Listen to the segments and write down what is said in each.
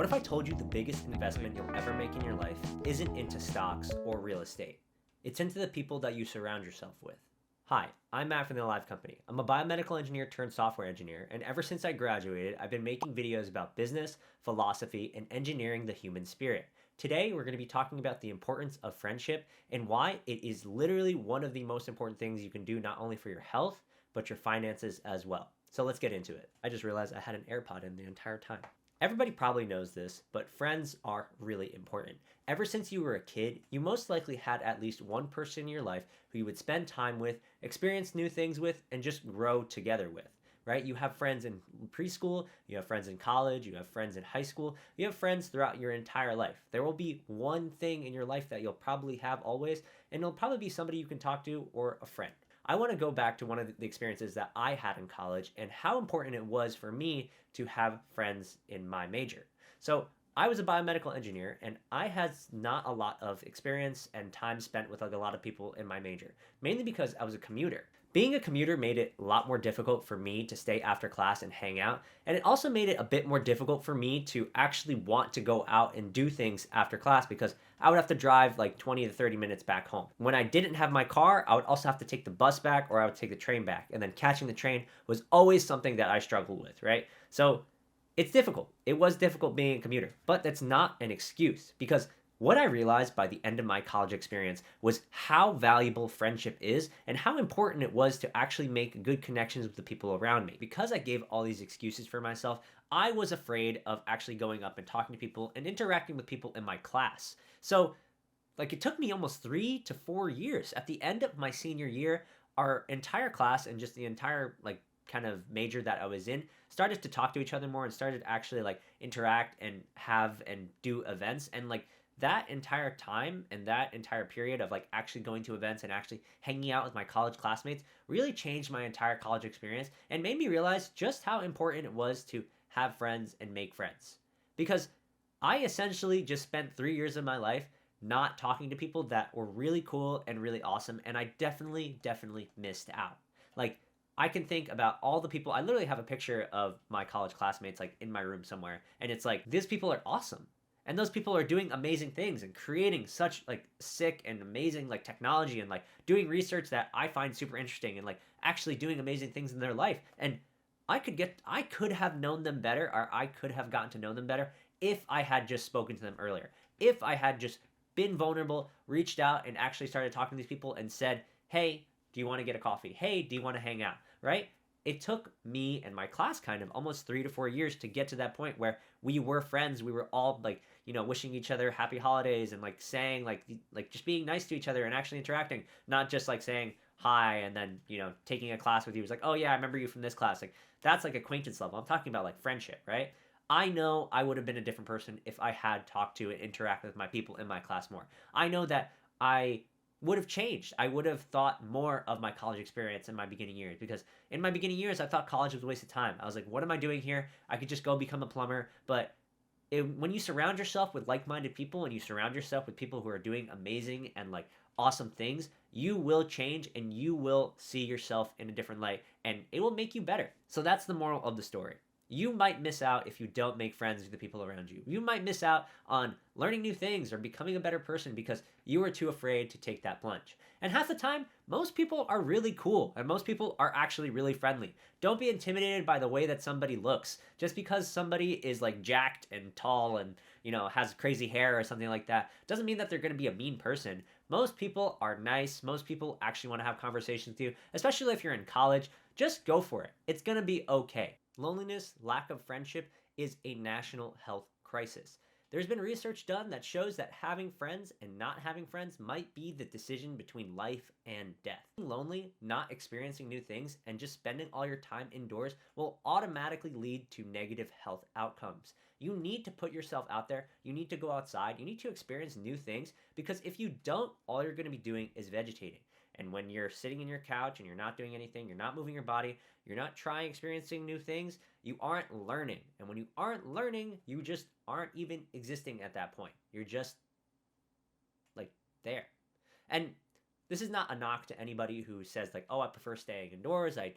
What if I told you the biggest investment you'll ever make in your life isn't into stocks or real estate? It's into the people that you surround yourself with. Hi, I'm Matt from the Naval Ravikant. I'm a biomedical engineer turned software engineer, and ever since I graduated, I've been making videos about business, philosophy, and engineering the human spirit. Today, we're going to be talking about the importance of friendship and why it is literally one of the most important things you can do not only for your health, but your finances as well. So let's get into it. I just realized I had an AirPod in the entire time. Everybody probably knows this, but friends are really important. Ever since you were a kid, you most likely had at least one person in your life who you would spend time with, experience new things with, and just grow together with, right? You have friends in preschool, you have friends in college, you have friends in high school, you have friends throughout your entire life. There will be one thing in your life that you'll probably have always, and it'll probably be somebody you can talk to or a friend. I want to go back to one of the experiences that I had in college and how important it was for me to have friends in my major. So I was a biomedical engineer and I had not a lot of experience and time spent with like a lot of people in my major, mainly because I was a commuter. Being a commuter made it a lot more difficult for me to stay after class and hang out, and it also made it a bit more difficult for me to actually want to go out and do things after class because I would have to drive like 20 to 30 minutes back home. When I didn't have my car, I would also have to take the bus back or I would take the train back, and then catching the train was always something that I struggled with, right? So it's difficult. It was difficult being a commuter, but that's not an excuse because what I realized by the end of my college experience was how valuable friendship is and how important it was to actually make good connections with the people around me. Because I gave all these excuses for myself, I was afraid of actually going up and talking to people and interacting with people in my class. So, it took me almost 3 to 4 years. At the end of my senior year, our entire class and just the entire kind of major that I was in started to talk to each other more and started to actually interact and have and do events, and that entire time and that entire period of actually going to events and actually hanging out with my college classmates really changed my entire college experience and made me realize just how important it was to have friends and make friends. Because I essentially just spent 3 years of my life not talking to people that were really cool and really awesome, and I definitely missed out. I can think about all the people. I literally have a picture of my college classmates in my room somewhere, and it's these people are awesome. And those people are doing amazing things and creating such sick and amazing technology and doing research that I find super interesting and actually doing amazing things in their life. And I could have known them better, or I could have gotten to know them better if I had just spoken to them earlier. If I had just been vulnerable, reached out and actually started talking to these people and said, "Hey, do you want to get a coffee? Hey, do you want to hang out?" Right? It took me and my class kind of almost 3 to 4 years to get to that point where we were friends. We were all wishing each other happy holidays and saying just being nice to each other and actually interacting, not just saying hi and then taking a class with you. It was oh yeah, I remember you from this class. That's acquaintance level. I'm talking about friendship, right? I know I would have been a different person if I had talked to and interacted with my people in my class more. I know that I would have changed. I would have thought more of my college experience in my beginning years, because in my beginning years, I thought college was a waste of time. I was what am I doing here? I could just go become a plumber. But when you surround yourself with like-minded people and you surround yourself with people who are doing amazing and awesome things, you will change and you will see yourself in a different light, and it will make you better. So that's the moral of the story. You might miss out if you don't make friends with the people around you. You might miss out on learning new things or becoming a better person because you were too afraid to take that plunge. And half the time, most people are really cool and most people are actually really friendly. Don't be intimidated by the way that somebody looks. Just because somebody is jacked and tall and has crazy hair or something like that doesn't mean that they're going to be a mean person. Most people are nice. Most people actually want to have conversations with you, especially if you're in college. Just go for it. It's going to be okay. Loneliness, lack of friendship is a national health crisis. There's been research done that shows that having friends and not having friends might be the decision between life and death. Being lonely, not experiencing new things, and just spending all your time indoors will automatically lead to negative health outcomes. You need to put yourself out there. You need to go outside. You need to experience new things, because if you don't, all you're going to be doing is vegetating. And when you're sitting in your couch and you're not doing anything, you're not moving your body, you're not trying experiencing new things, you aren't learning. And when you aren't learning, you just aren't even existing at that point. You're just there. And this is not a knock to anybody who says oh, I prefer staying indoors. I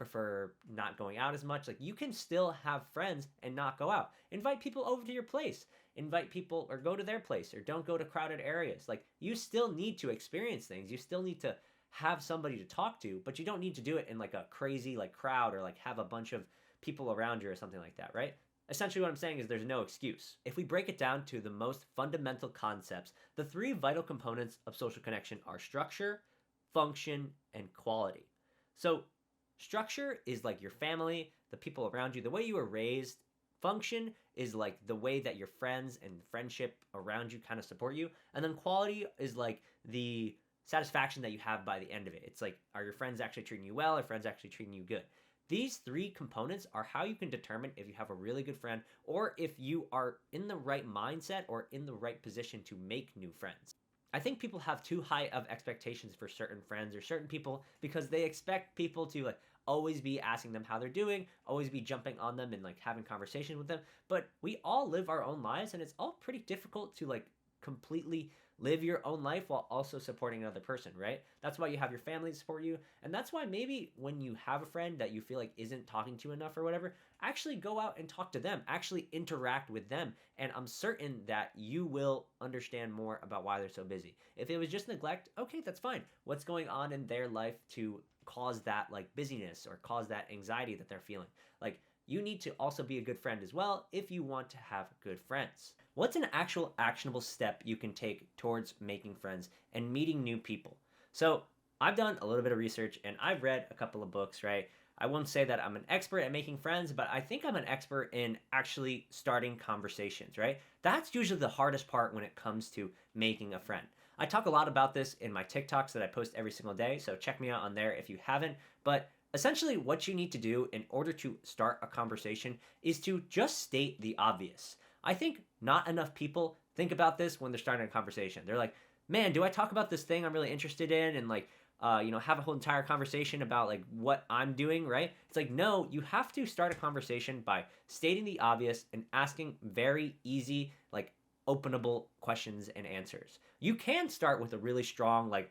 prefer not going out as much, like you can still have friends and not go out. Invite people over to your place. Invite people or go to their place or don't go to crowded areas. Like you still need to experience things. You still need to have somebody to talk to, but you don't need to do it in like a crazy like crowd or like have a bunch of people around you or something like that, right? Essentially what I'm saying is there's no excuse. If we break it down to the most fundamental concepts, the three vital components of social connection are structure, function, and quality. So structure is like your family, the people around you, the way you were raised. Function is like the way that your friends and friendship around you kind of support you. And then quality is like the satisfaction that you have by the end of it. It's like, are your friends actually treating you well? Are friends actually treating you good? These three components are how you can determine if you have a really good friend or if you are in the right mindset or in the right position to make new friends. I think people have too high of expectations for certain friends or certain people because they expect people to like always be asking them how they're doing, always be jumping on them and like having conversations with them. But we all live our own lives and it's all pretty difficult to like completely live your own life while also supporting another person, right? That's why you have your family to support you. And that's why maybe when you have a friend that you feel like isn't talking to you enough or whatever, actually go out and talk to them, actually interact with them. And I'm certain that you will understand more about why they're so busy. If it was just neglect, okay, that's fine. What's going on in their life to cause that like busyness or cause that anxiety that they're feeling? Like you need to also be a good friend as well if you want to have good friends. What's an actual actionable step you can take towards making friends and meeting new people? So I've done a little bit of research and I've read a couple of books, right? I won't say that I'm an expert at making friends, but I think I'm an expert in actually starting conversations, right? That's usually the hardest part when it comes to making a friend. I talk a lot about this in my TikToks that I post every single day, so check me out on there if you haven't. But essentially what you need to do in order to start a conversation is to just state the obvious. I think not enough people think about this when they're starting a conversation. They're like, man, do I talk about this thing I'm really interested in and like, have a whole entire conversation about like what I'm doing, right? It's like, no, you have to start a conversation by stating the obvious and asking very easy, like openable questions and answers. You can start with a really strong, like,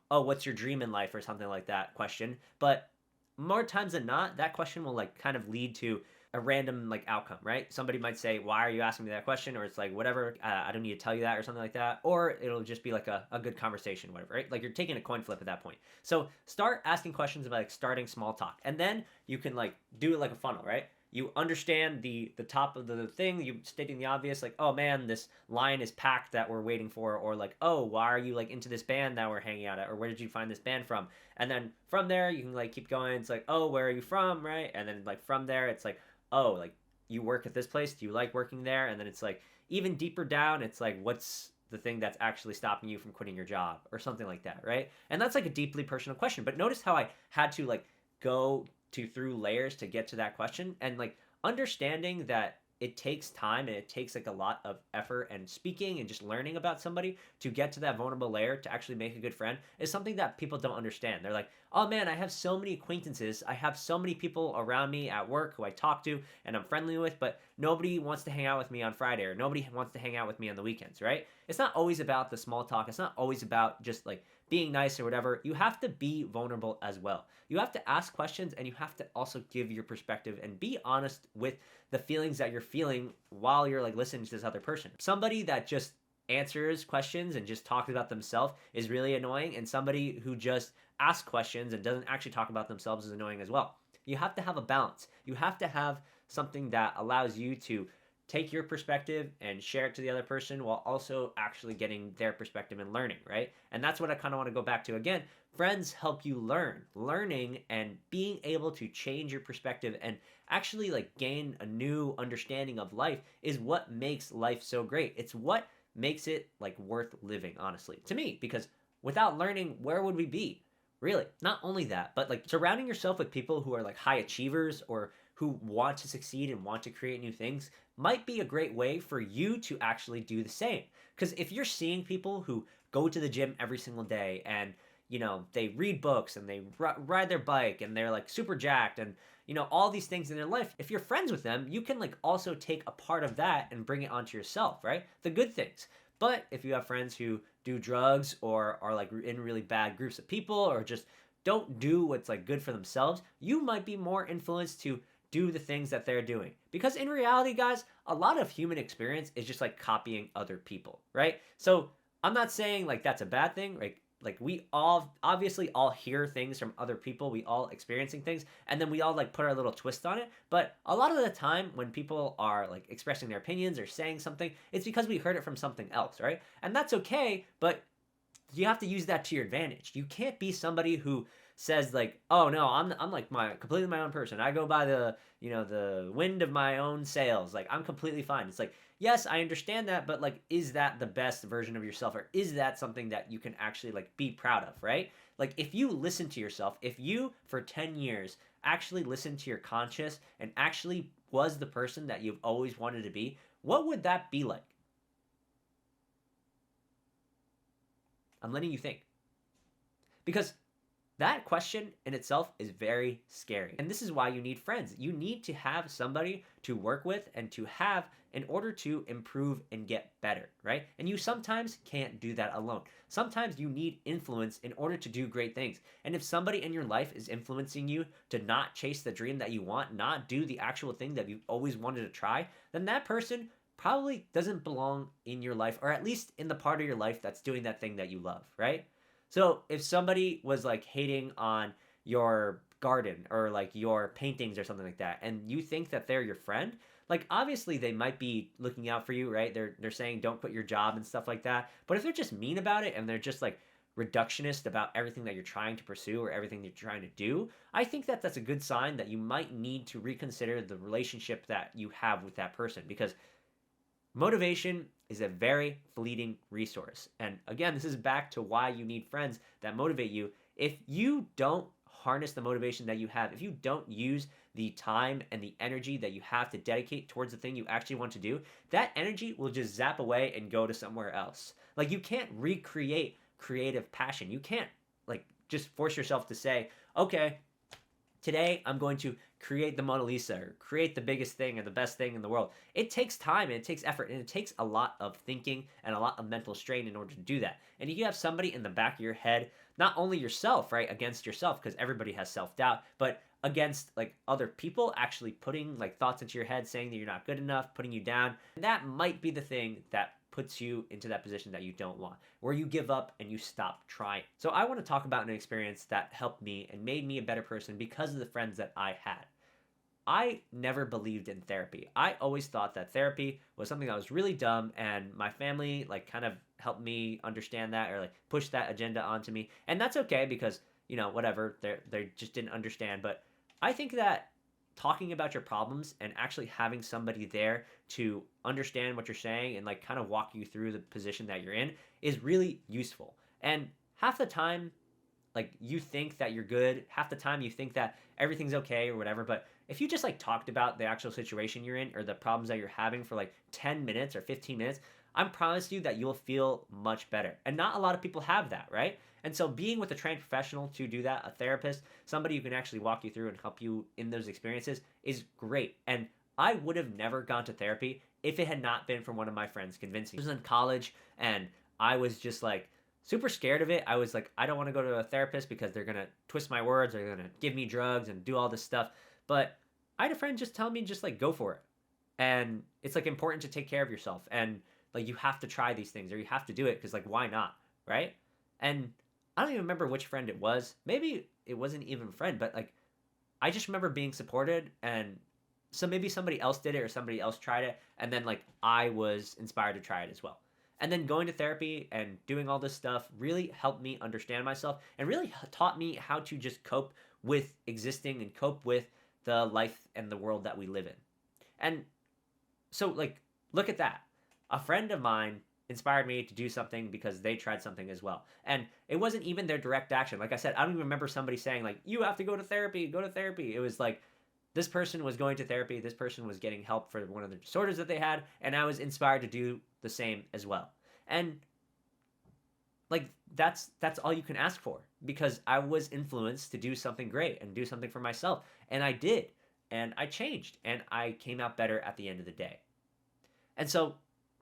oh, what's your dream in life or something like that question. But more times than not, that question will like kind of lead to a random like outcome, right? Somebody might say, why are you asking me that question? Or it's like, whatever, I don't need to tell you that or something like that. Or it'll just be like a good conversation, whatever, right? Like you're taking a coin flip at that point. So start asking questions about like starting small talk. And then you can like do it like a funnel, right? You understand the top of the thing, you stating the obvious, like, oh man, this line is packed that we're waiting for, or like, oh, why are you like into this band that we're hanging out at, or where did you find this band from? And then from there, you can like keep going. It's like, oh, where are you from, right? And then like from there, it's like, oh, like you work at this place, do you like working there? And then it's like even deeper down, it's like, what's the thing that's actually stopping you from quitting your job or something like that, right? And that's like a deeply personal question. But notice how I had to like go through layers to get to that question, and like understanding that it takes time and it takes like a lot of effort and speaking and just learning about somebody to get to that vulnerable layer to actually make a good friend is something that people don't understand. They're like, oh man, I have so many acquaintances. I have so many people around me at work who I talk to and I'm friendly with, but nobody wants to hang out with me on Friday or nobody wants to hang out with me on the weekends, right? It's not always about the small talk. It's not always about just like being nice or whatever. You have to be vulnerable as well. You have to ask questions and you have to also give your perspective and be honest with the feelings that you're feeling while you're like listening to this other person. Somebody that just answers questions and just talks about themselves is really annoying, and somebody who just asks questions and doesn't actually talk about themselves is annoying as well. You have to have a balance. You have to have something that allows you to take your perspective and share it to the other person while also actually getting their perspective and learning, right? And that's what I kind of want to go back to again. Friends help you learn. Learning and being able to change your perspective and actually like gain a new understanding of life is what makes life so great. It's what makes it like worth living, honestly, to me, because without learning, where would we be? Really, not only that, but like surrounding yourself with people who are like high achievers or who want to succeed and want to create new things might be a great way for you to actually do the same. Because if you're seeing people who go to the gym every single day and, they read books and they ride their bike and they're like super jacked and, all these things in their life, if you're friends with them, you can like also take a part of that and bring it onto yourself, right? The good things. But if you have friends who do drugs or are like in really bad groups of people or just don't do what's like good for themselves, you might be more influenced to do the things that they're doing. Because in reality, guys, a lot of human experience is just like copying other people, right? So I'm not saying like that's a bad thing. Like we all obviously all hear things from other people, we all experiencing things, and then we all like put our little twist on it. But a lot of the time when people are like expressing their opinions or saying something, it's because we heard it from something else, right? And that's okay, but you have to use that to your advantage. You can't be somebody who says like, "Oh no, I'm like my completely my own person. I go by the, the wind of my own sails. Like I'm completely fine." It's like, "Yes, I understand that, but like is that the best version of yourself, or is that something that you can actually like be proud of, right?" Like if you listen to yourself, if you for 10 years actually listened to your conscious and actually was the person that you've always wanted to be, what would that be like? I'm letting you think. Because that question in itself is very scary. And this is why you need friends. You need to have somebody to work with and to have in order to improve and get better, right? And you sometimes can't do that alone. Sometimes you need influence in order to do great things. And if somebody in your life is influencing you to not chase the dream that you want, not do the actual thing that you've always wanted to try, then that person probably doesn't belong in your life, or at least in the part of your life that's doing that thing that you love, right? So if somebody was like hating on your garden or like your paintings or something like that, and you think that they're your friend, like obviously they might be looking out for you, right? They're saying don't quit your job and stuff like that. But if they're just mean about it and they're just like reductionist about everything that you're trying to pursue or everything you're trying to do, I think that that's a good sign that you might need to reconsider the relationship that you have with that person, because motivation is a very fleeting resource. And again, this is back to why you need friends that motivate you. If you don't harness the motivation that you have, if you don't use the time and the energy that you have to dedicate towards the thing you actually want to do, that energy will just zap away and go to somewhere else. Like you can't recreate creative passion. You can't like just force yourself to say, okay, today I'm going to create the Mona Lisa or create the biggest thing or the best thing in the world. It takes time and it takes effort and it takes a lot of thinking and a lot of mental strain in order to do that. And you have somebody in the back of your head, not only yourself, right, against yourself, because everybody has self-doubt, but against like other people actually putting like thoughts into your head saying that you're not good enough, putting you down. And that might be the thing that puts you into that position that you don't want, where you give up and you stop trying. So I want to talk about an experience that helped me and made me a better person because of the friends that I had. I never believed in therapy. I always thought that therapy was something that was really dumb, and my family like kind of helped me understand that, or like push that agenda onto me. And that's okay because, whatever, they just didn't understand. But I think that talking about your problems and actually having somebody there to understand what you're saying and like kind of walk you through the position that you're in is really useful. And half the time, like you think that you're good, half the time you think that everything's okay or whatever, but if you just like talked about the actual situation you're in or the problems that you're having for like 10 minutes or 15 minutes, I promise you that you'll feel much better. And not a lot of people have that, right? And so being with a trained professional to do that, a therapist, somebody who can actually walk you through and help you in those experiences is great. And I would have never gone to therapy if it had not been for one of my friends convincing me. I was in college and I was just like super scared of it. I was like, I don't want to go to a therapist because they're going to twist my words, they're going to give me drugs and do all this stuff. But I had a friend just tell me, just like go for it. And it's like important to take care of yourself. And like you have to try these things or you have to do it because like why not, right? And I don't even remember which friend it was. Maybe it wasn't even a friend, but like I just remember being supported, and so maybe somebody else did it or somebody else tried it, and then like I was inspired to try it as well. And then going to therapy and doing all this stuff really helped me understand myself and really taught me how to just cope with existing and cope with the life and the world that we live in. And so like look at that. A friend of mine inspired me to do something because they tried something as well. And it wasn't even their direct action. Like I said, I don't even remember somebody saying like, you have to go to therapy, go to therapy. It was like, this person was going to therapy, this person was getting help for one of the disorders that they had, and I was inspired to do the same as well. And like that's all you can ask for, because I was influenced to do something great and do something for myself. And I did. And I changed and I came out better at the end of the day. And so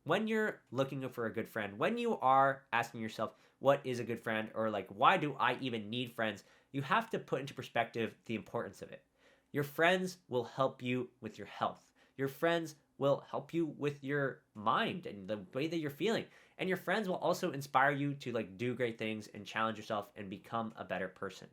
when you're looking for a good friend, when you are asking yourself, what is a good friend, or like, why do I even need friends? You have to put into perspective the importance of it. Your friends will help you with your health. Your friends will help you with your mind and the way that you're feeling. And your friends will also inspire you to like do great things and challenge yourself and become a better person.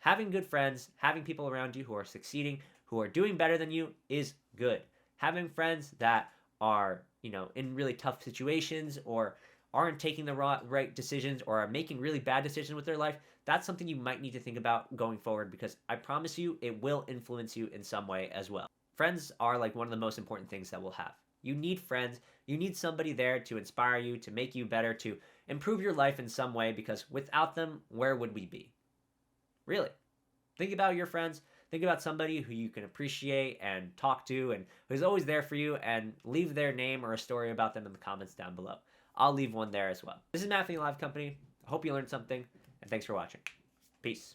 Having good friends, having people around you who are succeeding, who are doing better than you is good. Having friends that are, in really tough situations or aren't taking the right decisions or are making really bad decisions with their life, that's something you might need to think about going forward, because I promise you it will influence you in some way as well. Friends are like one of the most important things that we'll have. You need friends. You need somebody there to inspire you, to make you better, to improve your life in some way, because without them, where would we be? Really. Think about your friends. Think about somebody who you can appreciate and talk to and who's always there for you, and leave their name or a story about them in the comments down below. I'll leave one there as well. This is Matt from the Live Company. I hope you learned something, and thanks for watching. Peace.